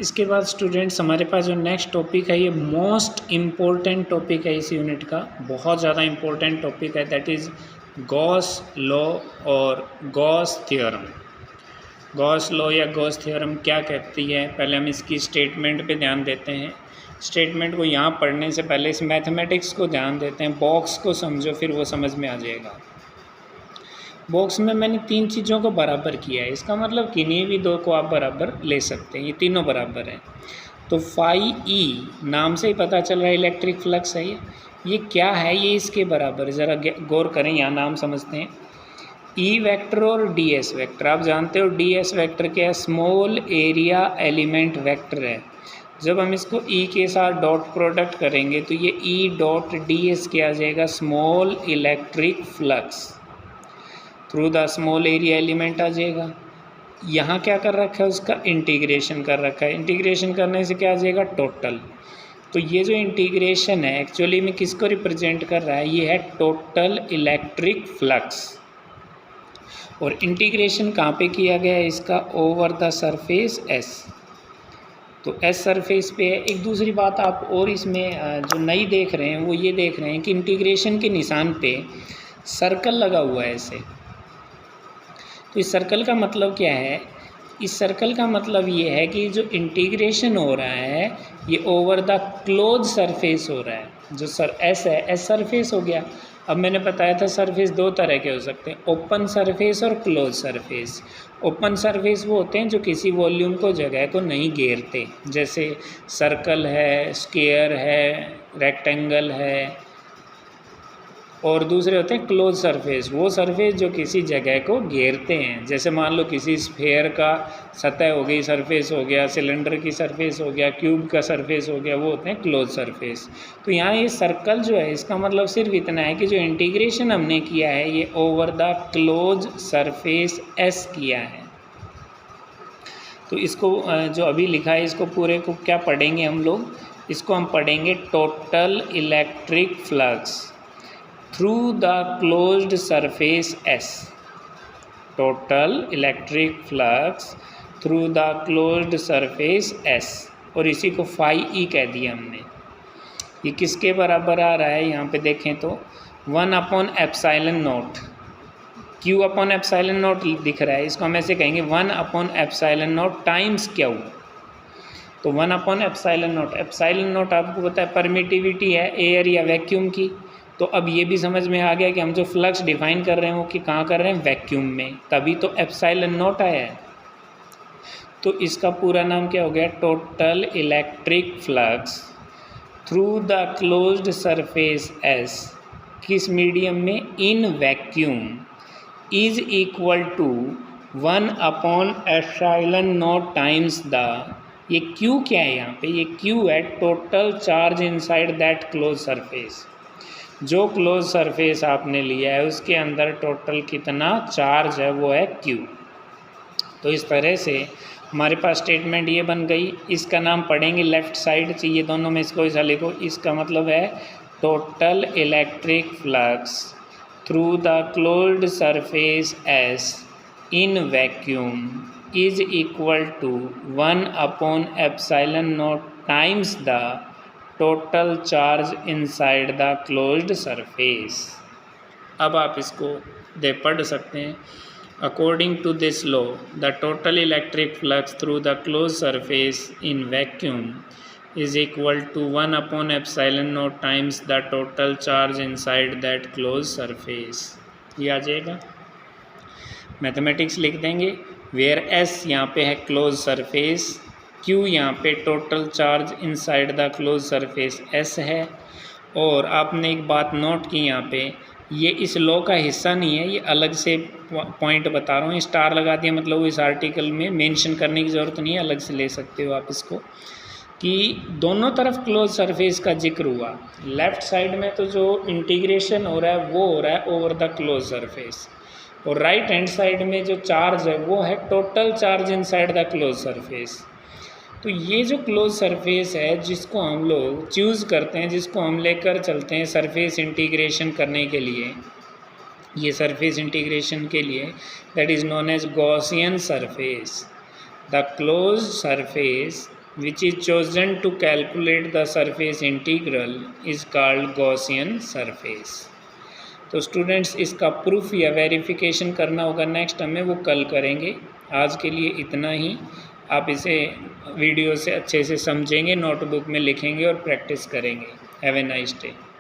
इसके बाद स्टूडेंट्स हमारे पास जो नेक्स्ट टॉपिक है ये मोस्ट इम्पोर्टेंट टॉपिक है इस यूनिट का, बहुत ज़्यादा इम्पोर्टेंट टॉपिक है, दैट इज़ गॉस लॉ और गॉस थ्योरम। गॉस लॉ या गॉस थ्योरम क्या कहती है, पहले हम इसकी स्टेटमेंट पे ध्यान देते हैं। स्टेटमेंट को यहाँ पढ़ने से पहले इस मैथमेटिक्स को ध्यान देते हैं, बॉक्स को समझो फिर वो समझ में आ जाएगा। बॉक्स में मैंने तीन चीज़ों को बराबर किया है, इसका मतलब किन्हीं भी दो को आप बराबर ले सकते हैं, ये तीनों बराबर हैं। तो फाई ई नाम से ही पता चल रहा है इलेक्ट्रिक फ्लक्स है ये क्या है, ये इसके बराबर, ज़रा गौर करें, यहाँ नाम समझते हैं। ई वेक्टर और डी एस वेक्टर, आप जानते हो डी एस वेक्टर क्या है, स्मॉल एरिया एलिमेंट वेक्टर है। जब हम इसको ई के साथ डॉट प्रोडक्ट करेंगे तो ये ई डॉट डी एस क्या आ जाएगा, small electric flux through the small area element आ जाएगा। यहाँ क्या कर रखा है, उसका इंटीग्रेशन कर रखा है, इंटीग्रेशन करने से क्या आ जाएगा, टोटल। तो ये जो इंटीग्रेशन है एक्चुअली में किसको रिप्रेजेंट कर रहा है, ये है टोटल इलेक्ट्रिक फ्लक्स। और इंटीग्रेशन कहाँ पे किया गया है इसका, ओवर द सरफेस एस, तो एस सरफेस पे है। एक दूसरी बात आप और इसमें जो नई देख रहे हैं वो ये देख रहे हैं कि इंटीग्रेशन के निशान पे सर्कल लगा हुआ है ऐसे। तो इस सर्कल का मतलब क्या है, इस सर्कल का मतलब ये है कि जो इंटीग्रेशन हो रहा है ये ओवर द क्लोज सरफेस हो रहा है। जो एस है, एस सरफेस हो गया। अब मैंने बताया था सरफेस दो तरह के हो सकते हैं, ओपन सरफेस और क्लोज सरफेस। ओपन सरफेस वो होते हैं जो किसी वॉल्यूम को, जगह को नहीं घेरते, जैसे सर्कल है, स्क्वायर है, रेक्टेंगल है। और दूसरे होते हैं क्लोज सरफेस, वो सरफेस जो किसी जगह को घेरते हैं, जैसे मान लो किसी स्फेयर का सतह हो गई, सरफेस हो गया, सिलेंडर की सरफेस हो गया, क्यूब का सरफेस हो गया, वो होते हैं क्लोज सरफेस। तो यहाँ ये सर्कल जो है इसका मतलब सिर्फ इतना है कि जो इंटीग्रेशन हमने किया है ये over the close surface S किया है। तो इसको जो अभी लिखा है इसको पूरे को क्या पढ़ेंगे हम लोग, इसको हम पढ़ेंगे total electric flux through the closed surface S, total electric flux through the closed surface S. और इसी को फाई ई कह दिया हमने। ये किसके बराबर आ रहा है, यहाँ पे देखें तो epsilon naught, Q upon epsilon naught दिख रहा है, इसको हम ऐसे कहेंगे 1/एप्सिलॉन नॉट टाइम्स क्यू। तो 1/एप्सिलॉन नॉट, एप्सिलॉन नॉट आपको पता है परमिटिविटी है एयर या वैक्यूम की। तो अब ये भी समझ में आ गया कि हम जो फ्लक्स डिफाइन कर रहे हैं वो कि कहाँ कर रहे हैं, वैक्यूम में, तभी तो एप्सिलॉन नॉट आया है। तो इसका पूरा नाम क्या हो गया, total electric flux through the closed surface S, किस मीडियम में, in vacuum, is equal to epsilon naught times the, ये क्यू क्या है यहाँ पे, ये क्यू है total charge inside that close surface. जो क्लोज सरफेस आपने लिया है उसके अंदर टोटल कितना चार्ज है वो है क्यू। तो इस तरह से हमारे पास स्टेटमेंट ये बन गई। इसका नाम पढ़ेंगे लेफ़्ट साइड चाहिए दोनों में, इसको ऐसा लिखो, इसका मतलब है total electric flux through the closed surface S in vacuum is equal to epsilon naught times the total charge inside the closed surface. अब आप इसको पढ़ सकते हैं, according to this law the total electric flux through the close surface in vacuum is equal to epsilon naught times the total charge inside that close surface. ये आ जाएगा, mathematics लिख देंगे, वेयर एस यहाँ पे है क्लोज सरफेस, क्यू यहाँ पे total charge inside the close surface S है। और आपने एक बात नोट की यहाँ पे, ये इस लॉ का हिस्सा नहीं है, ये अलग से पॉइंट बता रहा हूँ, स्टार लगा दिया मतलब वो इस आर्टिकल में मेंशन करने की ज़रूरत नहीं है, अलग से ले सकते हो आप इसको, कि दोनों तरफ क्लोज सरफेस का जिक्र हुआ। लेफ़्ट साइड में तो जो इंटीग्रेशन हो रहा है वो हो रहा है ओवर द क्लोज सरफेस, और राइट हैंड साइड में जो चार्ज है वो है total charge inside the close surface. तो ये जो क्लोज सरफेस है जिसको हम लोग चूज़ करते हैं, जिसको हम लेकर चलते हैं सरफेस इंटीग्रेशन करने के लिए, ये सरफेस इंटीग्रेशन के लिए, that is known as Gaussian surface. The close surface which is chosen to calculate the surface integral is called Gaussian surface। तो स्टूडेंट्स इसका प्रूफ या वेरिफिकेशन करना होगा नेक्स्ट हमें, वो कल करेंगे। आज के लिए इतना ही। आप इसे वीडियो से अच्छे से समझेंगे, नोटबुक में लिखेंगे और प्रैक्टिस करेंगे। Have a nice day.